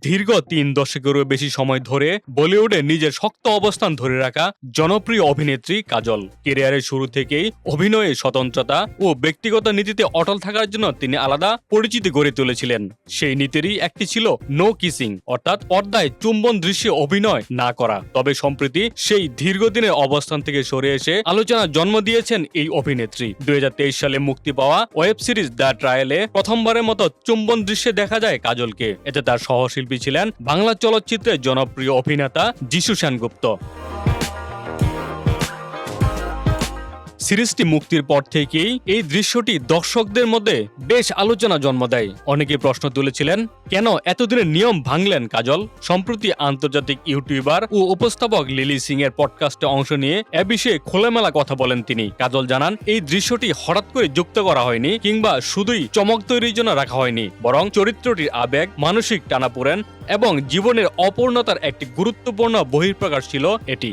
দীর্ঘ ৩ দশকেরও বেশি সময় ধরে বলিউডে নিজের শক্ত অবস্থান ধরে রাখা জনপ্রিয় অভিনেত্রী কাজল। ক্যারিয়ারের শুরু থেকেই অভিনয়ে স্বতন্ত্রতা ও ব্যক্তিগত নীতিতে অটল থাকার জন্য তিনি আলাদা পরিচিতি গড়ে তুলেছিলেন। সেই নীতিরই একটি ছিল নো কিসিং, অর্থাৎ পর্দায় চুম্বন দৃশ্যে অভিনয় না করা। তবে সম্প্রতি সেই দীর্ঘদিনের অবস্থান থেকে সরে এসে আলোচনা জন্ম দিয়েছেন এই অভিনেত্রী। 2023 সালে মুক্তি পাওয়া ওয়েব সিরিজ দ্য ট্রায়ালে প্রথমবারের মতো চুম্বন দৃশ্যে দেখা যায় কাজলকে। এতে তার সহশিল্পী ছিলেন বাংলা চলচ্চিত্রের জনপ্রিয় অভিনেতা যিশু সেনগুপ্ত। সিরিজটি মুক্তির পর থেকেই এই দৃশ্যটি দর্শকদের মধ্যে বেশ আলোচনা জন্ম দেয়। অনেকে প্রশ্ন তুলেছিলেন, কেন এতদিনের নিয়ম ভাঙলেন কাজল? সম্প্রতি আন্তর্জাতিক ইউটিউবার ও উপস্থাপক লিলি সিং এর পডকাস্টে অংশ নিয়ে এ বিষয়ে খোলামেলা কথা বলেন তিনি। কাজল জানান, এই দৃশ্যটি হঠাৎ করে যুক্ত করা হয়নি কিংবা শুধুই চমক তৈরির জন্য রাখা হয়নি, বরং চরিত্রটির আবেগ, মানসিক টানাপোড়েন এবং জীবনের অপূর্ণতার একটি গুরুত্বপূর্ণ বহিঃপ্রকাশ ছিল এটি।